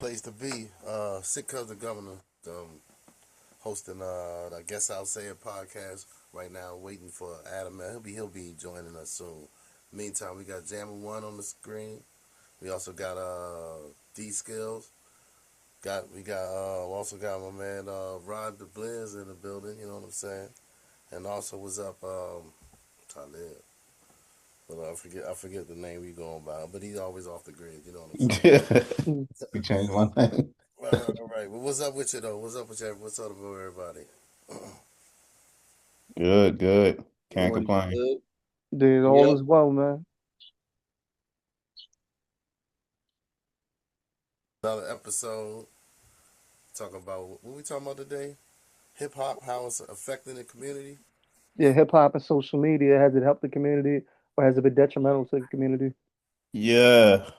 place to be. Sick cuz the governor hosting I guess I'll say it podcast right now, waiting for Adam. He'll be joining us soon. Meantime, we got Jammer One on the screen. We also got D Skills. We also got my man Rod the Blizz in the building. You know what I'm saying? And also was up Talib. But I forget the name we going by. But he's always off the grid. You know what I'm saying? Mm. We changed one thing. All right. Well, what's up with you though? What's up with you? What's up with everybody? Good, good. Can't Well, complain. Good. dude, all Yep. is well, man. Another episode talking about what we talking about today? Hip hop, how it's affecting the community. Yeah, hip hop and social media, has it helped the community or has it been detrimental to the community? Yeah.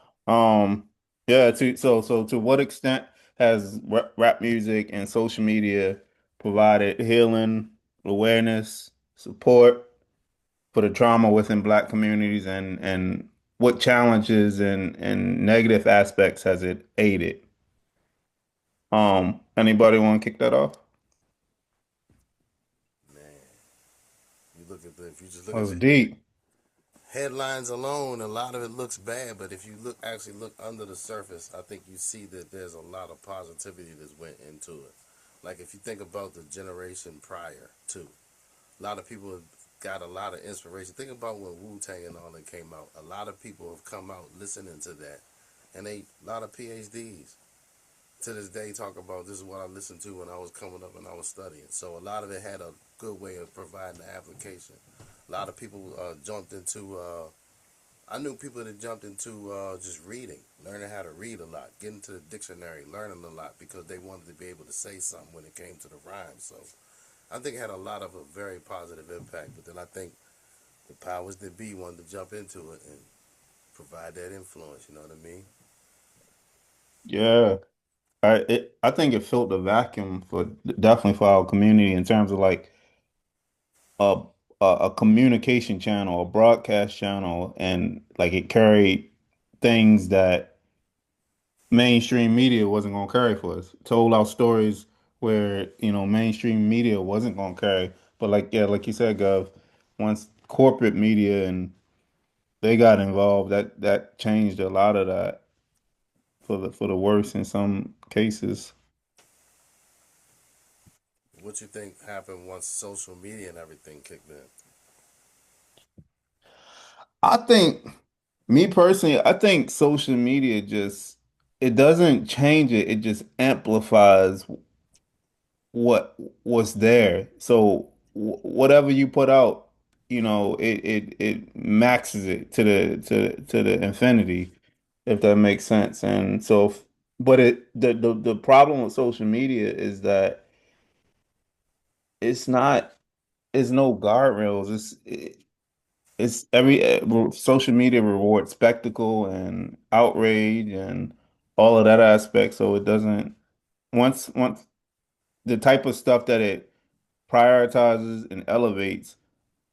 Yeah, to what extent has rap music and social media provided healing, awareness, support for the trauma within Black communities and what challenges and negative aspects has it aided? Anybody want to kick that off? Man, if you just look That at was the deep. headlines alone, a lot of it looks bad. But if you actually look under the surface, I think you see that there's a lot of positivity that went into it. Like if you think about the generation prior to, a lot of people got a lot of inspiration. Think about when Wu Tang and all that came out. A lot of people have come out listening to that, and a lot of PhDs to this day talk about this is what I listened to when I was coming up and I was studying. So a lot of it had a good way of providing the application. A lot of people jumped into. I knew people that jumped into just reading, learning how to read a lot, getting to the dictionary, learning a lot because they wanted to be able to say something when it came to the rhyme. So I think it had a lot of a very positive impact. But then I think the powers that be wanted to jump into it and provide that influence. You know what I mean? Yeah. I think it filled the vacuum for definitely for our community in terms of like a a communication channel, a broadcast channel, and like it carried things that mainstream media wasn't gonna carry for us. Told our stories where, mainstream media wasn't gonna carry. But like yeah, like you said, Gov, once corporate media and they got involved, that changed a lot of that for the worse in some cases. What you think happened once social media and everything kicked in? I think Me personally, I think social media just it doesn't change it, it just amplifies what was there. So whatever you put out, it maxes it to the infinity, if that makes sense. And so, but the problem with social media is that it's not, it's no guardrails. It's social media rewards spectacle and outrage and all of that aspect. So it doesn't once the type of stuff that it prioritizes and elevates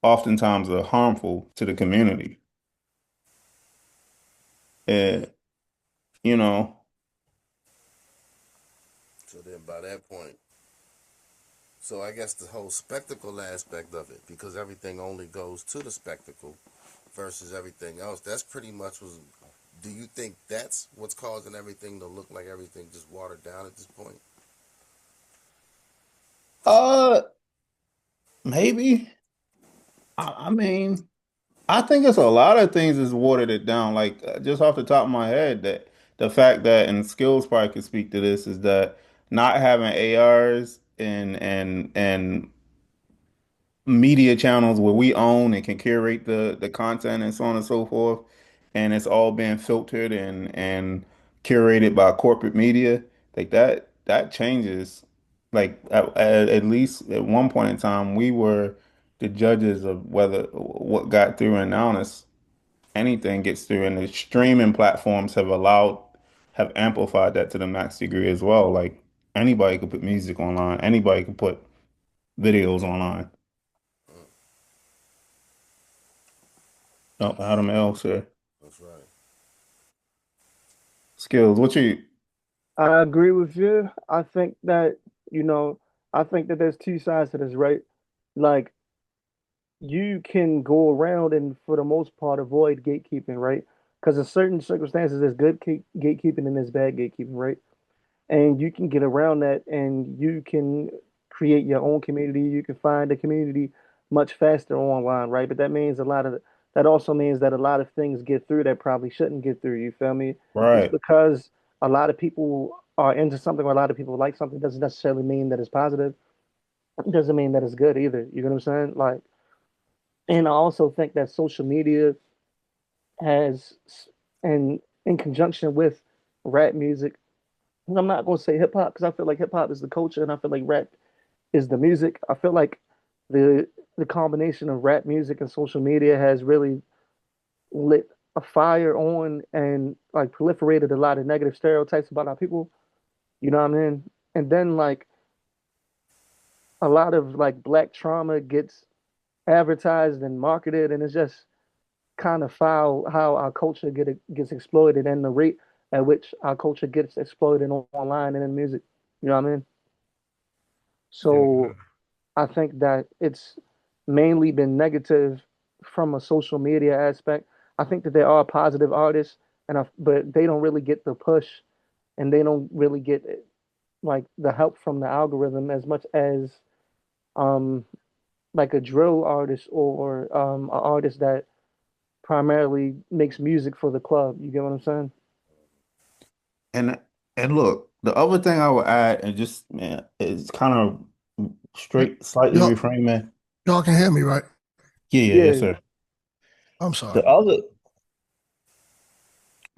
oftentimes are harmful to the community. And you know, So then by that point, so I guess the whole spectacle aspect of it, because everything only goes to the spectacle versus everything else, that's pretty much was. Do you think that's what's causing everything to look like everything just watered down at this point? uh, maybe. I mean, I think it's a lot of things that's watered it down. Like just off the top of my head, that the fact that and skills probably could speak to this is that not having ARs and media channels where we own and can curate the content and so on and so forth, and it's all being filtered and curated by corporate media, like that changes. Like at least at one point in time, we were the judges of whether what got through, and now it's anything gets through, and the streaming platforms have amplified that to the max degree as well. Like anybody could put music online, anybody could put videos online. Mm, Oh, Adam L. Sir. that's right. Skills. What you? I agree with you. I think that, you know, I think that there's two sides to this, right? Like you can go around and for the most part avoid gatekeeping, right? Because in certain circumstances, there's good gatekeeping and there's bad gatekeeping, right? And you can get around that and you can create your own community. You can find a community much faster online, right? But that means that also means that a lot of things get through that probably shouldn't get through. You feel me? Just Right. because a lot of people are into something or a lot of people like something doesn't necessarily mean that it's positive. It doesn't mean that it's good either. You know what I'm saying? Like, and I also think that social media has, and in conjunction with rap music, and I'm not going to say hip hop because I feel like hip hop is the culture and I feel like rap is the music. I feel like the the combination of rap music and social media has really lit a fire on and like proliferated a lot of negative stereotypes about our people. You know what I mean? And then like a lot of like black trauma gets advertised and marketed, and it's just kind of foul how our culture gets exploited and the rate at which our culture gets exploited online and in music. You know what I mean? Yeah. So I think that it's mainly been negative from a social media aspect. I think that there are positive artists, but they don't really get the push, and they don't really get like the help from the algorithm as much as um like a drill artist or an artist that primarily makes music for the club. You get what I'm saying? And and look, the other thing I would add, and just man, is kind of Y- straight, slightly Y'all, reframing. y'all can hear me, right? Yes, Yeah. sir. I'm sorry. The other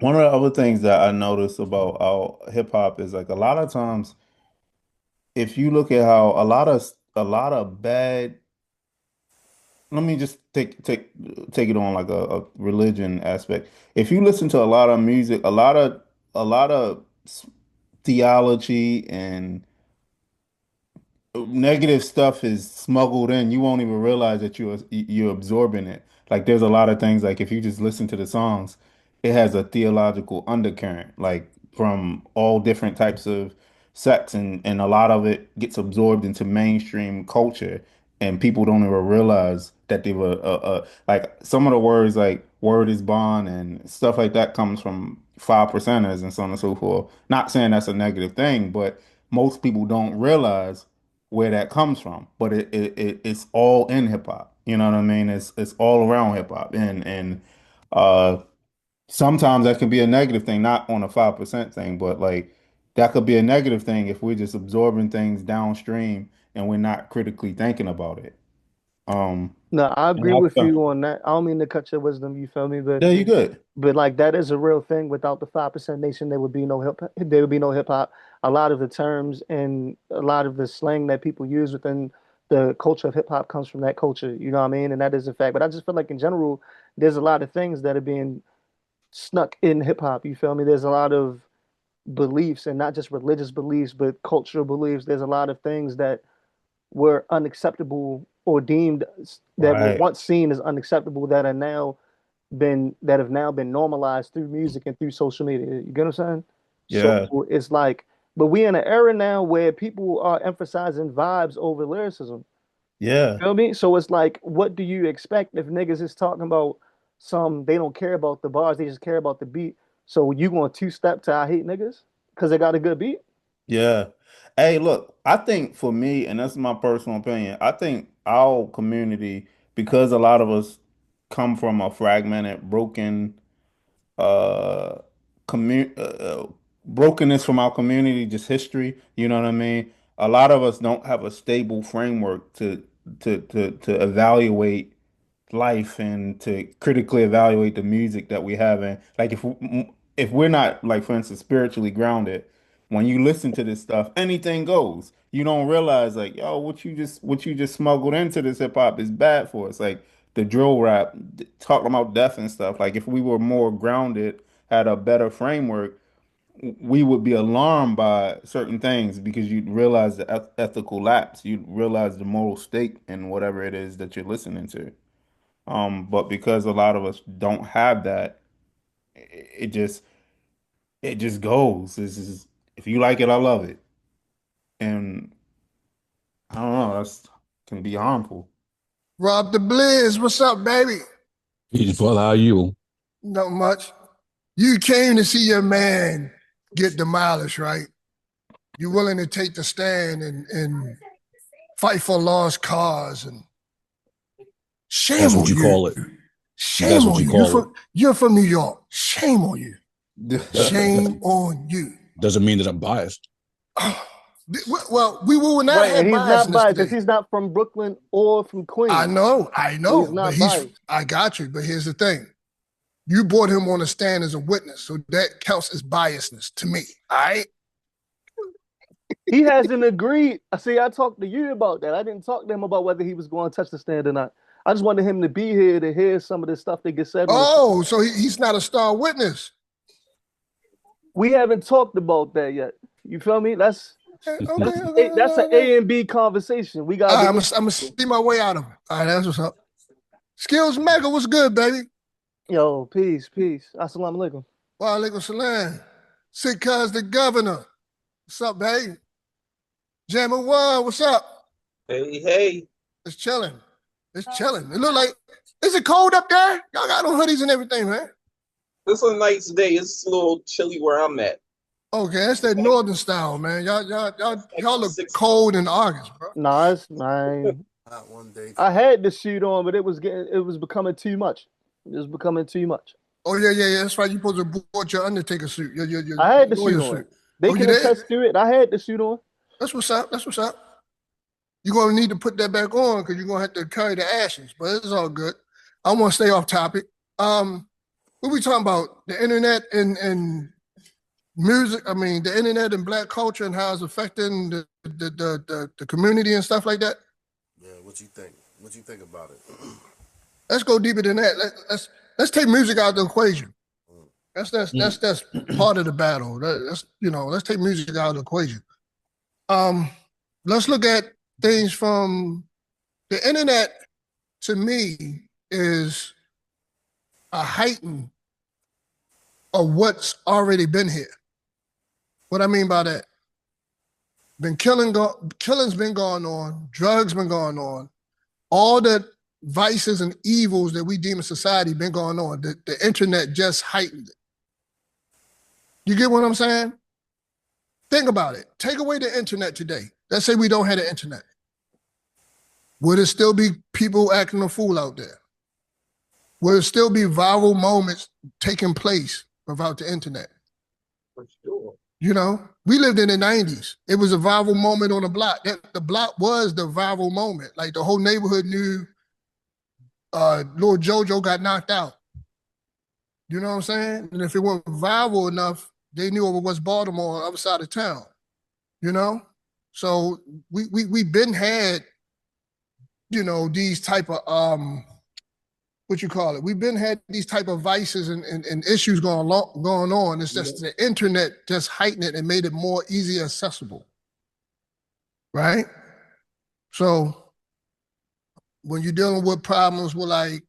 One of the other things that I notice about our hip hop is like a lot of times, if you look at how a lot of bad, let me just take it on like a religion aspect. If you listen to a lot of music, a lot of theology and negative stuff is smuggled in. You won't even realize that you're absorbing it. Like there's a lot of things like if you just listen to the songs, it has a theological undercurrent, like from all different types of sects, and a lot of it gets absorbed into mainstream culture, and people don't even realize that they were like some of the words like word is bond and stuff like that comes from five percenters and so on and so forth. Not saying that's a negative thing, but most people don't realize where that comes from, but it's all in hip hop. You know what I mean? It's all around hip hop, and uh, sometimes that can be a negative thing, not on a 5% thing, but like that could be a negative thing if we're just absorbing things downstream and we're not critically thinking about it. Um, No, I and agree with I, you on that. I don't mean to cut your wisdom, you feel me? yeah, you good. But like that is a real thing. Without the 5% nation, there would be no hip hop. A lot of the terms and a lot of the slang that people use within the culture of hip hop comes from that culture. You know what I mean? And that is a fact. But I just feel like in general, there's a lot of things that are being snuck in hip hop. You feel me? There's a lot of beliefs and not just religious beliefs, but cultural beliefs. There's a lot of things that were unacceptable or deemed that were Right. once seen as unacceptable that have now been normalized through music and through social media. You get what I'm saying? So Yeah. it's like, but we in an era now where people are emphasizing vibes over lyricism. Yeah. Feel me? So it's like, what do you expect if niggas is talking about they don't care about the bars, they just care about the beat. So you going two step to I hate niggas because they got a good beat? Yeah. Hey, look, I think for me, and that's my personal opinion, I think our community, because a lot of us come from a fragmented, broken, uh, brokenness from our community, just history, you know what I mean? A lot of us don't have a stable framework to evaluate life and to critically evaluate the music that we have. And like if we're not like for instance spiritually grounded, when you listen to this stuff, anything goes. You don't realize like, yo, what you just smuggled into this hip hop is bad for us. Like the drill rap talking about death and stuff. Like if we were more grounded, had a better framework, we would be alarmed by certain things because you'd realize the ethical lapse. You'd realize the moral stake in whatever it is that you're listening to. But because a lot of us don't have that, it just it just goes. This is. If you like it, I love it. And I don't know, that's can be harmful. Rob the Blizz, what's up, baby? Peace, brother. How are you? Not much. You came to see your man get demolished, right? You're willing to take the stand and fight for lost cause, and shame That's on what you you. call it. Shame That's what on you you. call it. You're from New York. Shame on you. That Shame on you. doesn't mean that I'm biased. Well, we will not Right, have and he's not biasness biased because today. he's not from Brooklyn or from I Queens. know, He's but not biased. I got you. But here's the thing. You brought him on the stand as a witness, so that counts as biasness to me. All right? He hasn't agreed. See, I talked to you about that. I didn't talk to him about whether he was going to touch the stand or not. I just wanted him to be here to hear some of the stuff that gets said. Oh, so he's not a star witness. We haven't talked about that yet. You feel me? That's an A and B conversation. We got. I'm gonna see my way out of it. All right, that's what's up. Skills Mega, what's good, baby? Yo, peace. Assalamu alaikum. Wa alaikum salam. Sick cuz the governor. What's up, baby? Jammer One, what's up? Hey. It's chilling. It look like, is it cold up there? Y'all got on hoodies and everything, man. It's a nice day. It's a little chilly where I'm at. Okay, that's that northern style, man. Y'all look cold in August, bro. Nah, it's man. Not one day. I had the suit on, but it was becoming too much. It was becoming too much. Oh yeah. That's right. You supposed to bought your Undertaker suit. Your I had the lawyer suit on. They can attest to it. I had the suit on. That's what's up. You're gonna need to put that back on because you're gonna have to carry the ashes, but it's all good. I want to stay off topic. What we talking about? The internet and music. I mean, the internet and black culture and how it's affecting the community and stuff like that. Yeah, what you think? What you think about it? Let's go deeper than that. Let's take music out of the equation. That's part of the battle. Let's take music out of the equation. Let's look at things from the internet. To me, is a heighten of what's already been here. What I mean by that, killing's been going on, drugs been going on, all the vices and evils that we deem in society been going on. The internet just heightened it. You get what I'm saying? Think about it. Take away the internet today. Let's say we don't have the internet. Would it still be people acting a fool out there? Would it still be viral moments taking place without the internet? For sure. You know, we lived in the 90s. It was a viral moment on the block. The block was the viral moment. Like the whole neighborhood knew Lil JoJo got knocked out. You know what I'm saying? And if it wasn't viral enough, they knew it was Baltimore on the other side of town. You know? So we been had, these type of we've been had these type of vices and issues going on. It's just the internet just heightened it and made it more easy accessible. Right? So when you're dealing with problems with like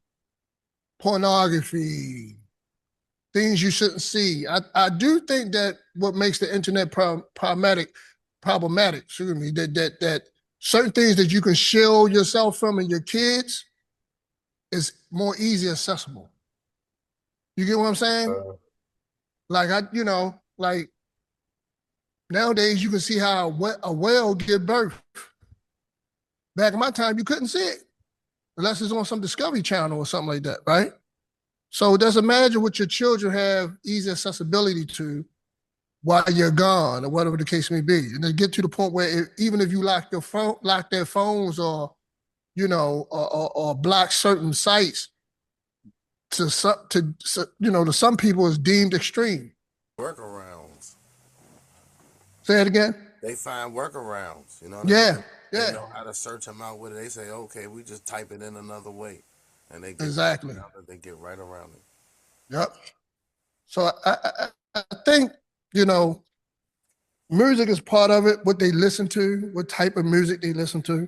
pornography, things you shouldn't see, I do think that what makes the internet problematic, that certain things that you can shield yourself from and your kids is more easy accessible. You get what I'm saying? Like nowadays you can see how a whale give birth. Back in my time, you couldn't see it unless it's on some Discovery Channel or something like that, right? So just imagine what your children have easy accessibility to while you're gone or whatever the case may be. And then get to the point where even if you lock their phones or block certain sites, to some people is deemed extreme. Workarounds. Say it again. They find workarounds. You know. Yeah. They know how to search them out with it. They say, okay, we just type it in another way, and they get exactly. They get right around it. Yep. So I think music is part of it. What they listen to, what type of music they listen to.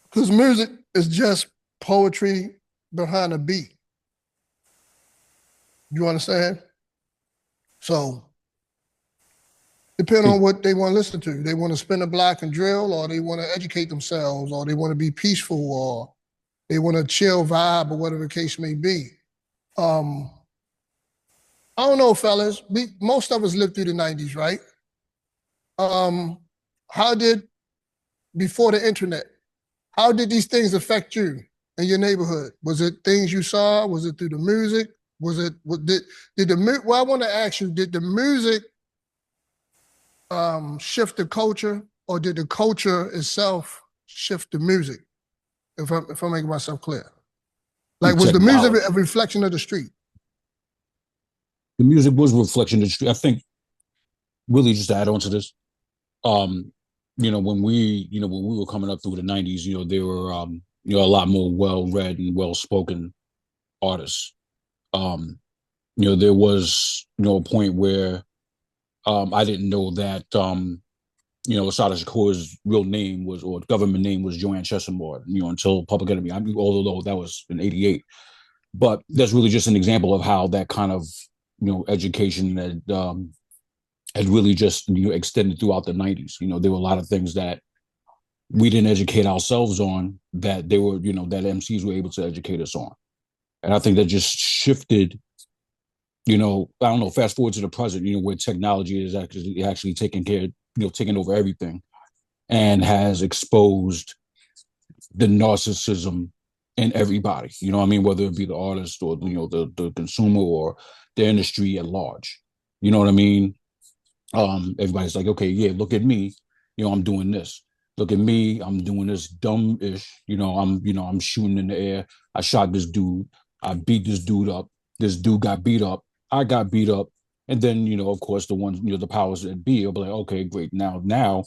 Because music is just poetry behind a beat. You understand? So Depending on what they want to listen to. They want to spin a block and drill, or they want to educate themselves, or they want to be peaceful, or they want to chill vibe, or whatever the case may be. I don't know, fellas. Most of us lived through the 90s, right? How did, before the internet, how did these things affect you in your neighborhood? Was it things you saw? Was it through the music? Well, I want to ask you, did the music shift the culture, or did the culture itself shift the music? If I'm making myself clear. Like, was the music a reflection of the street? The music was a reflection of the street. I think, really, just to add on to this, when we were coming up through the 90s, there were a lot more well-read and well-spoken artists. There was a point where I didn't know that Assata Shakur's real name was, or government name was, Joanne Chesimard, until Public Enemy. Although that was in '88, but that's really just an example of how that kind of education had really just extended throughout the 90s. There were a lot of things that we didn't educate ourselves on that they were, that MCs were able to educate us on, and I think that just shifted. I don't know. Fast forward to the present, where technology is actually taking care, taking over everything, and has exposed the narcissism in everybody. Whether it be the artist or the consumer or the industry at large. You know what I mean? Everybody's like, okay, yeah, look at me. I'm doing this. Look at me. I'm doing this dumb-ish. I'm shooting in the air. I shot this dude. I beat this dude up. This dude got beat up. I got beat up. And then, of course, the ones, the powers that be will be like, okay, great. Now,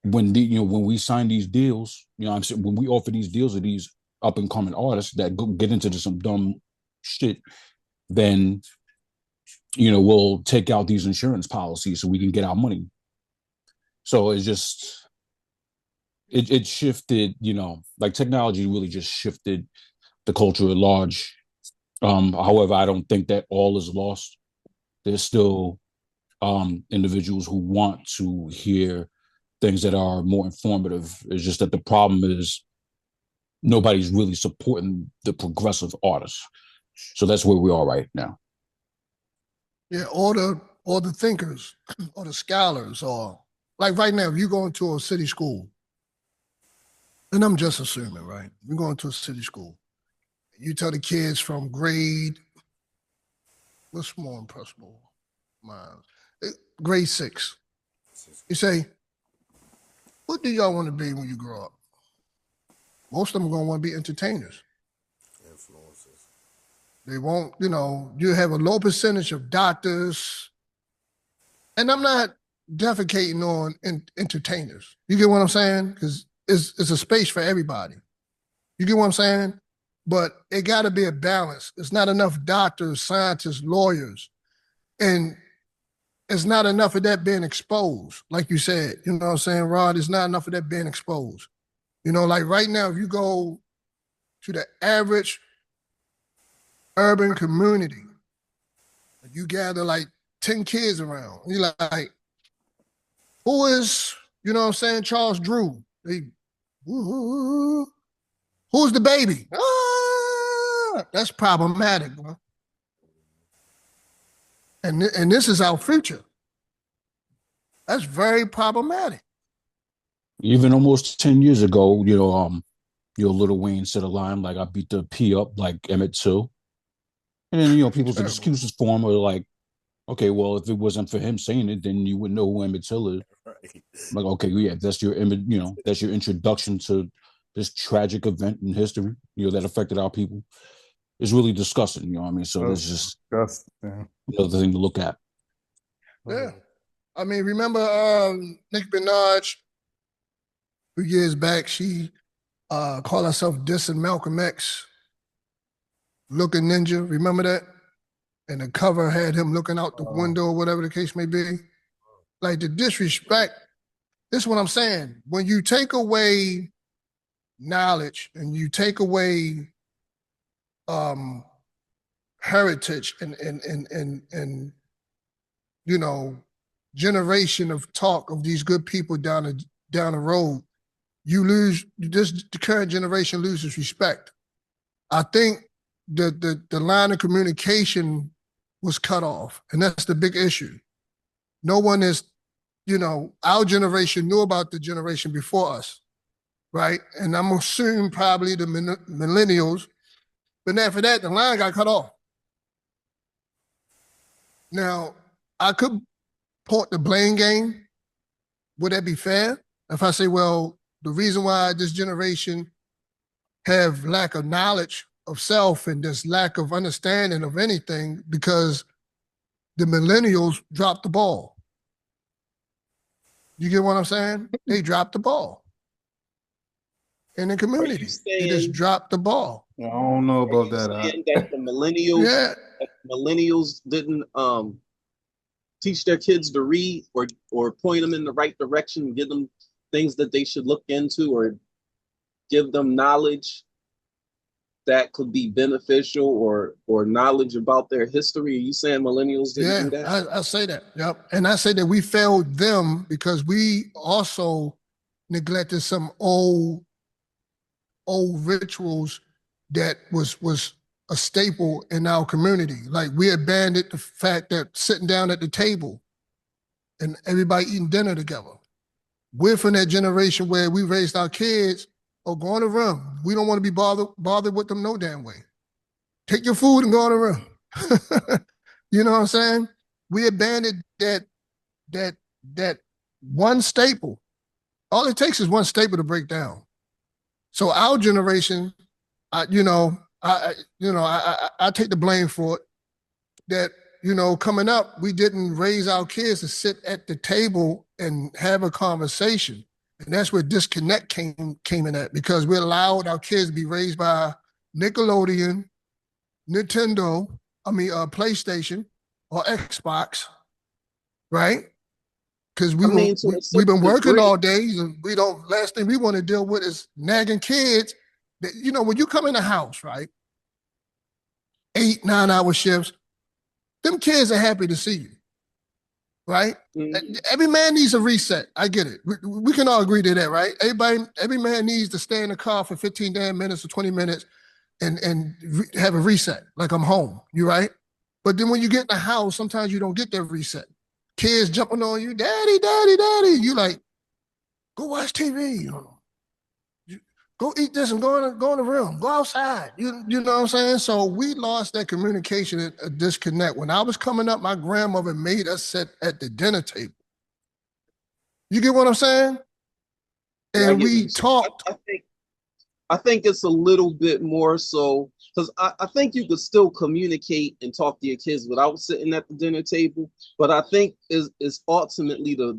when when we sign these deals, I'm saying, when we offer these deals to these up and coming artists that get into some dumb shit, then, we'll take out these insurance policies so we can get our money. So it's just, it shifted, like technology really just shifted the culture at large. However, I don't think that all is lost. There's still individuals who want to hear things that are more informative. It's just that the problem is nobody's really supporting the progressive artists. So that's where we are right now. Yeah, or the thinkers, or the scholars, or like right now, if you go into a city school, and I'm just assuming, right? You go into a city school, you tell the kids from grade, what's more impressible? Grade 6. You say, what do y'all want to be when you grow up? Most of them are going to want to be entertainers. Influencers. They won't, you have a low percentage of doctors. And I'm not defecating on entertainers. You get what I'm saying? Because it's a space for everybody. You get what I'm saying? But it got to be a balance. It's not enough doctors, scientists, lawyers. And it's not enough of that being exposed. Like you said, you know what I'm saying, Rod? It's not enough of that being exposed. Like right now, if you go to the average urban community, you gather like 10 kids around. You're like, who is, Charles Drew? Who's the baby? That's problematic, bro. And this is our future. That's very problematic. Even almost 10 years ago, Lil Wayne said a line like, I beat the P up like Emmett Till. And then, people's excuses for him are like, okay, well, if it wasn't for him saying it, then you wouldn't know who Emmett Till is. Right. Like, okay, yeah, that's your image, that's your introduction to this tragic event in history, that affected our people. It's really disgusting, So that's just another thing to look at. Yeah. Remember Nicki Minaj, a few years back, she called herself dissing Malcolm X, looking ninja. Remember that? And the cover had him looking out the window or whatever the case may be. Like, the disrespect, this is what I'm saying. When you take away knowledge and you take away heritage and generation of talk of these good people down the road, the current generation loses respect. I think the line of communication was cut off, and that's the big issue. No one is, our generation knew about the generation before us, right? And I'm assuming probably the millennials, but after that, the line got cut off. Now, I could point the blame game. Would that be fair? If I say, well, the reason why this generation have lack of knowledge of self and this lack of understanding of anything because the millennials dropped the ball. You get what I'm saying? They dropped the ball. In the community, they just dropped the ball. I don't know about that. That the millennials, millennials didn't teach their kids to read or point them in the right direction, give them things that they should look into, or give them knowledge that could be beneficial or knowledge about their history. Are you saying millennials didn't do that? I say that. Yep. And I say that we failed them because we also neglected some old rituals that was a staple in our community. Like we abandoned the fact that sitting down at the table and everybody eating dinner together. We're from that generation where we raised our kids, go in the room. We don't want to be bothered with them no damn way. Take your food and go in the room. You know what I'm saying? We abandoned that one staple. All it takes is one staple to break down. So our generation, I take the blame for it. That, coming up, we didn't raise our kids to sit at the table and have a conversation. And that's where disconnect came in at, because we allowed our kids to be raised by Nickelodeon, PlayStation, or Xbox, right? Because we've been working all day, and last thing we want to deal with is nagging kids. That, when you come in the house, right, 8-9 hour shifts, them kids are happy to see you, right? Mm-hmm. Every man needs a reset. I get it. We can all agree to that, right? Every man needs to stay in the car for 15 damn minutes or 20 minutes and have a reset, like I'm home, you right? But then when you get in the house, sometimes you don't get that reset. Kids jumping on you, daddy, daddy, daddy. You like, go watch TV. Go eat this and go in the room. Go outside. You know what I'm saying? So we lost that communication, a disconnect. When I was coming up, my grandmother made us sit at the dinner table. You get what I'm saying? And we talked. I think it's a little bit more so, because I think you could still communicate and talk to your kids without sitting at the dinner table. But I think is ultimately the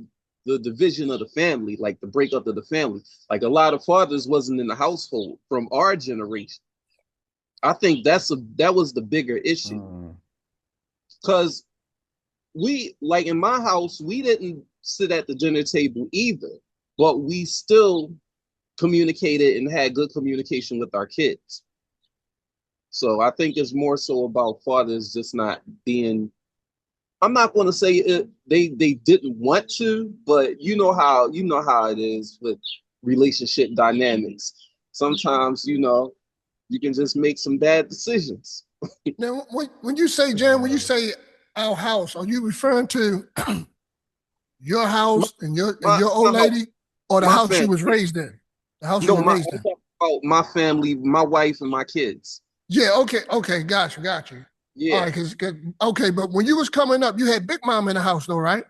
division of the family, like the breakup of the family. Like a lot of fathers wasn't in the household from our generation. I think that was the bigger issue. Because we, like in my house, we didn't sit at the dinner table either, but we still communicated and had good communication with our kids. So I think it's more so about fathers just not being, I'm not going to say it, they didn't want to, but you know how it is with relationship dynamics. Sometimes, you can just make some bad decisions. Now, when you say, Jan, when you say our house, are you referring to your house and your old lady, or the house she was raised in? The house you were raised in? About my family, my wife, and my kids. Yeah, okay, got you. Yeah. All right, but when you was coming up, you had Big Mama in the house, though, right?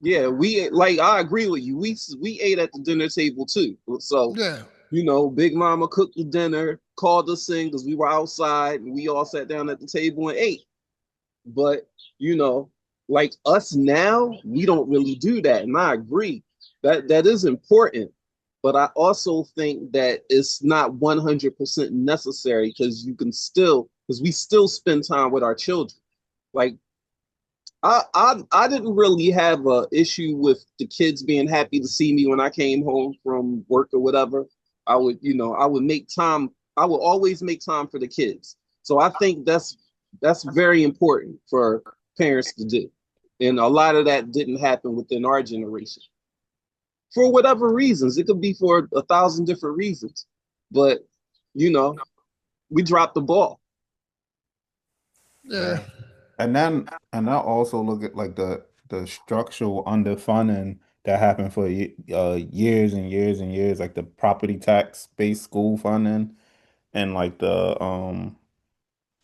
Yeah, I agree with you. We ate at the dinner table too. So yeah, Big Mama cooked the dinner, called us in because we were outside, and we all sat down at the table and ate. But like us now, we don't really do that, and I agree that is important. But I also think that it's not 100% necessary because we still spend time with our children. Like I didn't really have an issue with the kids being happy to see me when I came home from work or whatever. I would make time. I would always make time for the kids. So I think that's very important for parents to do. And a lot of that didn't happen within our generation. For whatever reasons. It could be for 1,000 different reasons. But, you know, we dropped the ball. Yeah. And then I also look at like the structural underfunding that happened for years and years and years, like the property tax based school funding and like the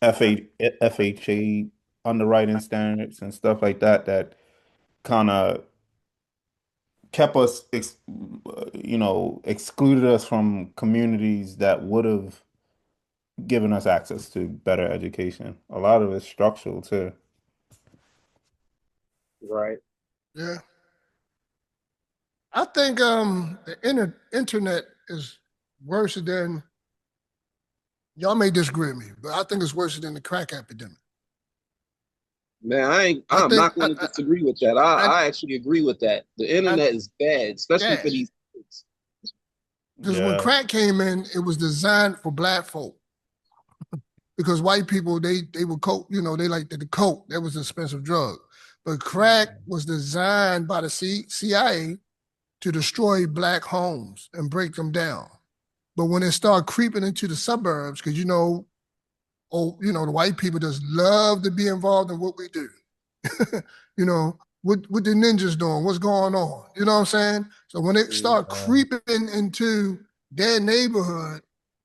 FHA underwriting standards and stuff like that that kind of kept us excluded us from communities that would have given us access to better education. A lot of it's structural too. Right. Yeah. I think the internet is worse than, y'all may disagree with me, but I think it's worse than the crack epidemic. Man, I'm not going to disagree with that. I actually agree with that. The internet is bad, especially for these kids. Because when crack came in, it was designed for black folk. Because white people, they would coke, you know, they liked the coke. That was an expensive drug. But crack was designed by the CIA to destroy black homes and break them down. But when it started creeping into the suburbs, because the white people just love to be involved in what we do. You know, what the ninjas doing, what's going on, you know what I'm saying? So when it start creeping into their neighborhood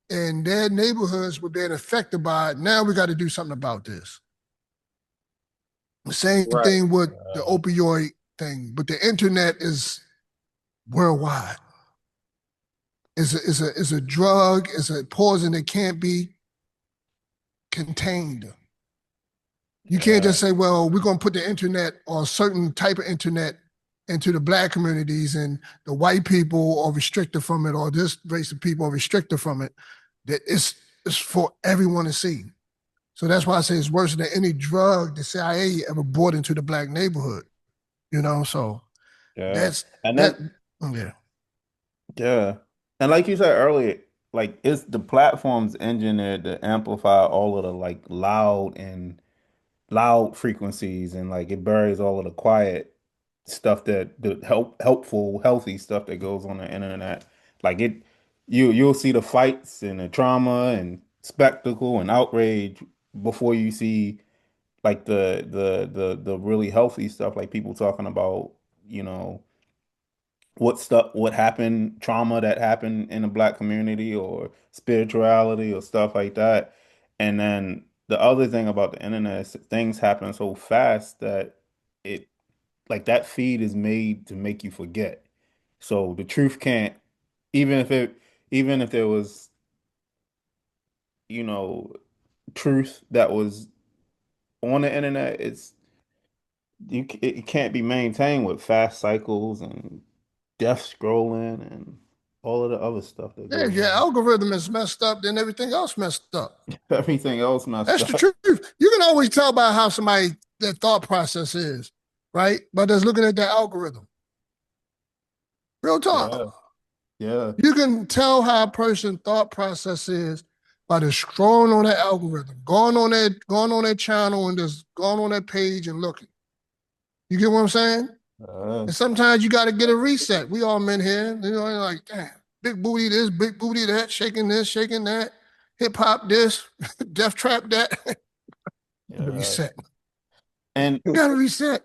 and their neighborhoods were being affected by it, now we got to do something about this. The same thing with the opioid thing, but the internet is worldwide. It's a drug, it's a poison that can't be contained. You can't just say, well, we're going to put the internet or a certain type of internet into the black communities and the white people are restricted from it, or this race of people are restricted from it. That it's for everyone to see. So that's why I say it's worse than any drug the CIA ever brought into the black neighborhood. You know, so that's and then yeah. And like you said earlier, like it's the platform's engineered to amplify all of the like loud frequencies, and like it buries all of the quiet stuff, that the helpful, healthy stuff that goes on the internet. Like you'll see the fights and the trauma and spectacle and outrage before you see like the really healthy stuff, like people talking about, you know, what happened, trauma that happened in the black community or spirituality or stuff like that. And then the other thing about the internet is things happen so fast that it like that feed is made to make you forget. So the truth can't, even if there was, you know, truth that was on the internet, it can't be maintained with fast cycles and death scrolling and all of the other stuff that if goes your on. algorithm is messed up, then everything else messed up. Everything else messed That's up. the truth. You can always tell by how somebody, their thought process is, right? By just looking at their algorithm. Real talk. Yeah. You can tell how a person's thought process is by just scrolling on their algorithm, going on their channel and just going on their page and looking. You get what I'm saying? And sometimes you got to get a reset. We all men here, you know, like, damn, big booty this, big booty that, shaking this, shaking that, hip hop this, death trap that. Reset. And you got to reset.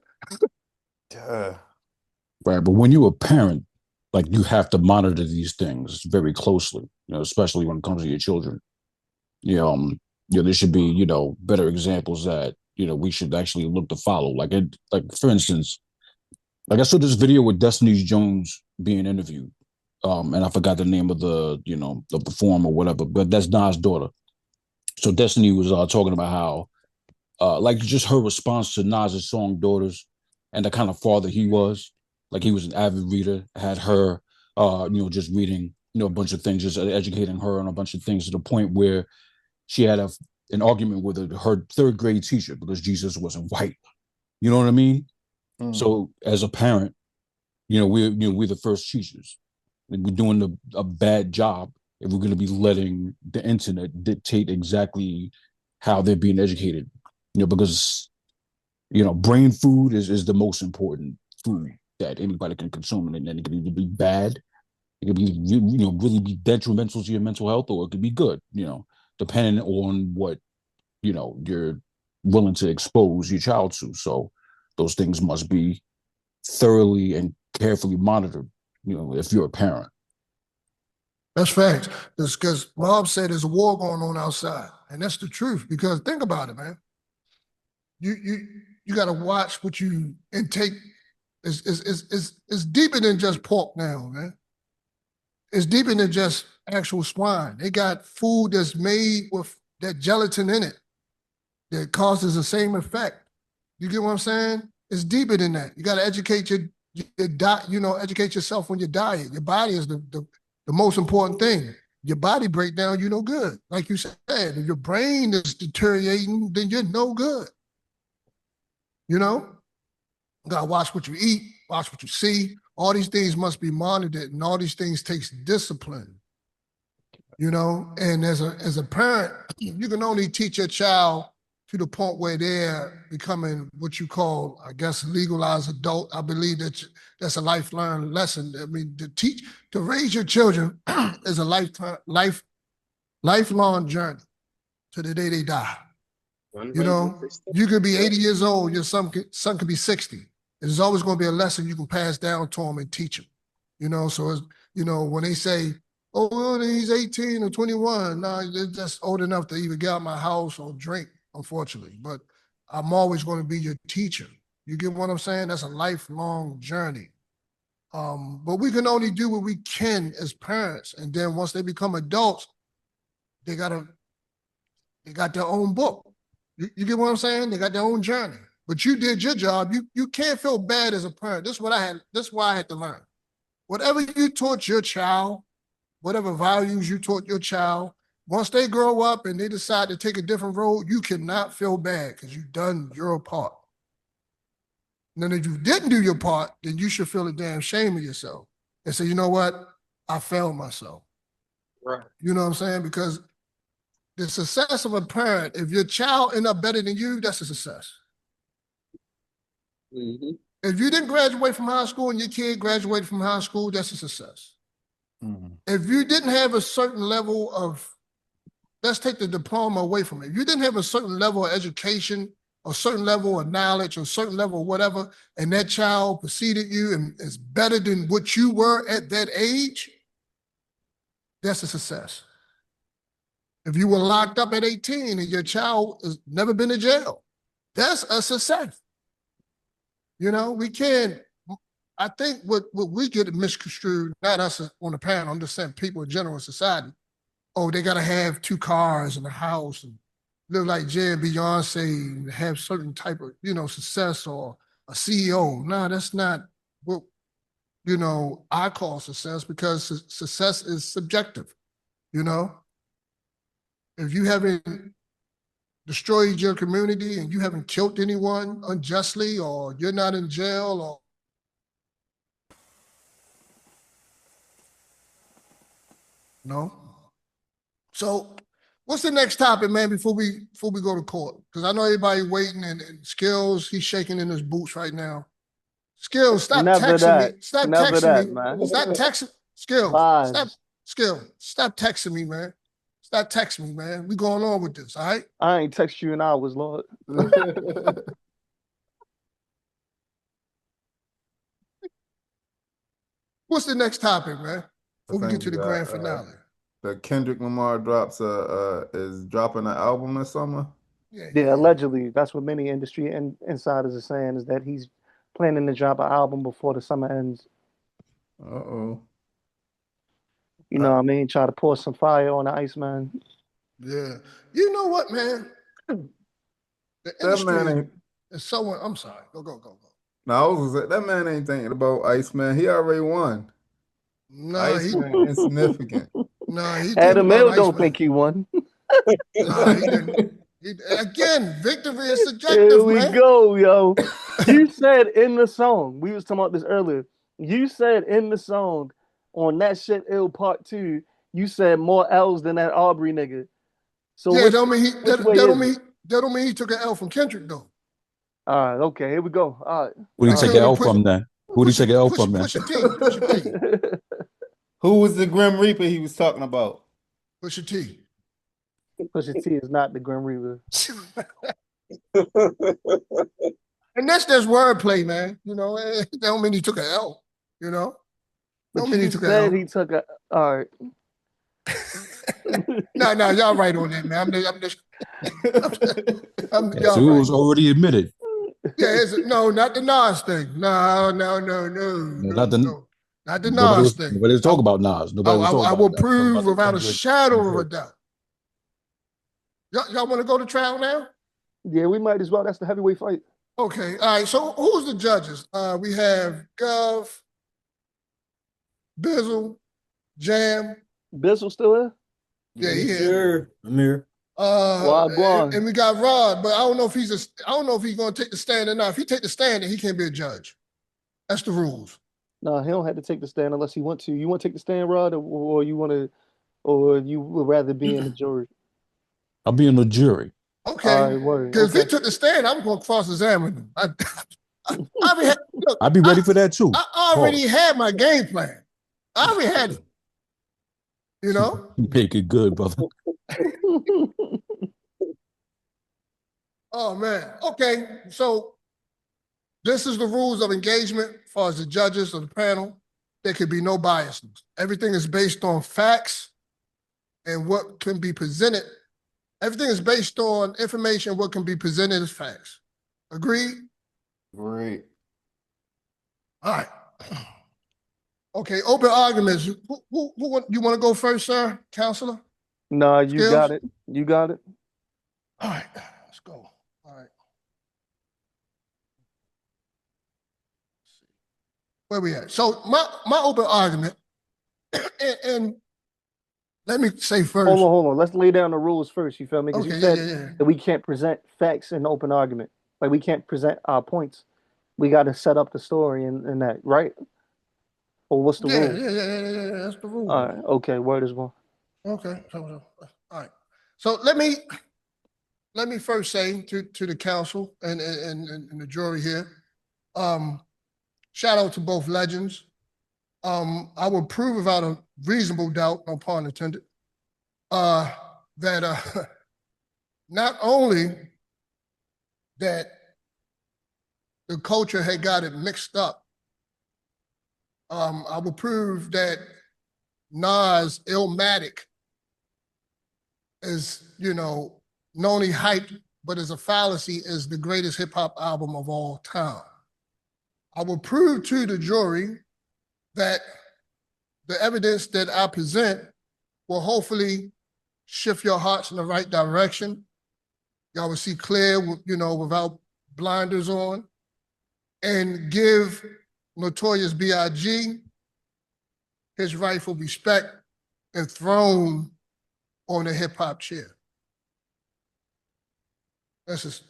Right, but when you're a parent, like you have to monitor these things very closely, you know, especially when it comes to your children. There should be, you know, better examples that, you know, we should actually look to follow. Like for instance, like I saw this video with Destiny Jones being interviewed, and I forgot the name of the performer or whatever, but that's Nas' daughter. So Destiny was talking about how, like just her response to Nas' song "Daughters" and the kind of father he was. Like he was an avid reader, had her, just reading, a bunch of things, just educating her on a bunch of things to the point where she had an argument with her third grade teacher because Jesus wasn't white. You know what I mean? So as a parent, we're the first teachers. We're doing a bad job if we're going to be letting the internet dictate exactly how they're being educated. Because Brain food is the most important food that anybody can consume, and then it can either be bad, it could be really be detrimental to your mental health, or it could be good, depending on what you're willing to expose your child to. So those things must be thoroughly and carefully monitored, if you're a parent. That's facts. Because Bob said there's a war going on outside, and that's the truth. Because think about it, man. You got to watch what you intake. It's deeper than just pork now, man. It's deeper than just actual swine. They got food that's made with that gelatin in it that causes the same effect. You get what I'm saying? It's deeper than that. You got to educate your diet, educate yourself on your diet. Your body is the most important thing. Your body breakdown, you're no good. Like you said, if your brain is deteriorating, then you're no good. You got to watch what you eat, watch what you see. All these things must be monitored, and all these things takes discipline. And as a parent, you can only teach your child to the point where they're becoming what you call, I guess, legalized adult. I believe that's a lifelong lesson. I mean, to raise your children is a lifelong journey to the day they die. You could be 80 years old, your son could be 60. There's always going to be a lesson you can pass down to them and teach them. So it's, when they say, oh, well, he's 18 or 21, no, they're just old enough to even get out of my house or drink, unfortunately. But I'm always going to be your teacher. You get what I'm saying? That's a lifelong journey. But we can only do what we can as parents. And then once they become adults, they got their own book. You get what I'm saying? They got their own journey. But you did your job. You can't feel bad as a parent. This is why I had to learn. Whatever you taught your child, whatever values you taught your child, once they grow up and they decide to take a different road, you cannot feel bad because you've done your part. And then if you didn't do your part, then you should feel a damn shame of yourself and say, you know what? I failed myself. Right. You know what I'm saying? Because the success of a parent, if your child end up better than you, that's a success. Mm-hmm. If you didn't graduate from high school and your kid graduated from high school, that's a success. Mm-hmm. If you didn't have a certain level of, let's take the diploma away from it. If you didn't have a certain level of education, a certain level of knowledge, or a certain level of whatever, and that child preceded you and is better than what you were at that age, that's a success. If you were locked up at 18 and your child has never been to jail, that's a success. We can't, I think what we get misconstrued, not us on the panel, I'm just saying people in general in society, oh, they got to have 2 cars and a house and live like Jay and Beyonce and have certain type of, success or a CEO. No, that's not what, I call success, because success is subjective, If you haven't destroyed your community and you haven't killed anyone unjustly, or you're not in jail, or no. So what's the next topic, man, before we go to court? Because I know everybody waiting, and Skills, he's shaking in his boots right now. Skills, stop texting me. Stop texting me. Man. Stop texting. Skills, Lies. stop texting me, man. Stop texting me, man. We going on with this, all right? I ain't text you in hours, Lord. What's the next topic, man? Before we get to the grand finale. That Kendrick Lamar is dropping an album this summer. Yeah, allegedly. That's what many industry insiders are saying, is that he's planning to drop an album before the summer ends. Uh-oh. You know what I mean? Try to pour some fire on the ice, man. Yeah. You know what, man? The industry is so, I'm sorry. Go. No, I was gonna say, that man ain't thinking about Iceman. He already won. No, Iceman insignificant. No, he Adam Hill don't Iceman. think he won. No, he didn't. Again, victory is subjective, Here we man. go, yo. You said in the song, we was talking about this earlier. You said in the song on That Shit Ill Part 2, you said more L's than that Aubrey nigga. So yeah, which, that don't mean which way is it? that don't mean he took an L from Kendrick though. All right, okay, here we go. All right. Who did he take an L from then? Who did he take an L from then? Push your T. Push your T. Who was the Grim Reaper he was talking about? Push your T. Pusha T is not the Grim Reaper. And that's just wordplay, man. You know, that don't mean he took an L. You know, But don't mean you he took an said L. he took a. All right. No, y'all right on that, man. Yeah, y'all so it right. was already admitted. Yeah, no, not the Nas thing. No. Not Not the nobody Nas was, thing. nobody was talking about Nas. Nobody was talking I about will that. Talking prove about the without a Kendrick- shadow of a Kendrick. doubt. Y'all want to go to trial now? Yeah, we might as well. That's the heavyweight fight. Okay, all right. So who's the judges? We have Gov, Bizzle, Jam. Bizzle still here? Yeah, he is. Sure. I'm here. Wagwan. And we got Rod, but I don't know if he's going to take the stand or not. If he take the stand, then he can't be a judge. That's the rules. No, he don't have to take the stand unless he want to. You want to take the stand, Rod, or you want to, or you would rather be in the jury? I'll be in the jury. Okay. All right, word. Because if Okay. he took the stand, I'm going to cross-examine him. I'd be ready for that too. I already had my game plan. I already had it. You know? Make it good, brother. Oh, man. Okay. So this is the rules of engagement as far as the judges of the panel. There could be no biasness. Everything is based on facts and what can be presented. Everything is based on information, what can be presented as facts. Agreed? Great. All right. Okay, open arguments. Who you want to go first, sir? Counselor? No, you Skills? got it. You got it. All right, let's go. All right. Where we at? So my open argument, and let me say first. Hold on. Let's lay down the rules first. You feel me? Because Okay, you said yeah. that we can't present facts in open argument. Like we can't present our points. We got to set up the story and that, right? Or what's the rule? Yeah. That's the rule. All right. Okay. Word is one. Okay. So, all right. So let me first say to the council and the jury here, shout out to both legends. I will prove without a reasonable doubt, no pun intended, that not only that the culture had got it mixed up, I will prove that Nas Illmatic is, not only hyped, but as a fallacy, is the greatest hip hop album of all time. I will prove to the jury that the evidence that I present will hopefully shift your hearts in the right direction. Y'all will see clear, without blinders on, and give Notorious B.I.G. his rightful respect and throne on the hip hop chair. That's just,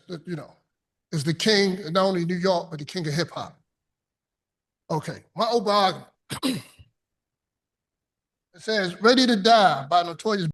is the king, not only New York, but the king of hip hop. Okay, my open argument. It says, Ready to Die by Notorious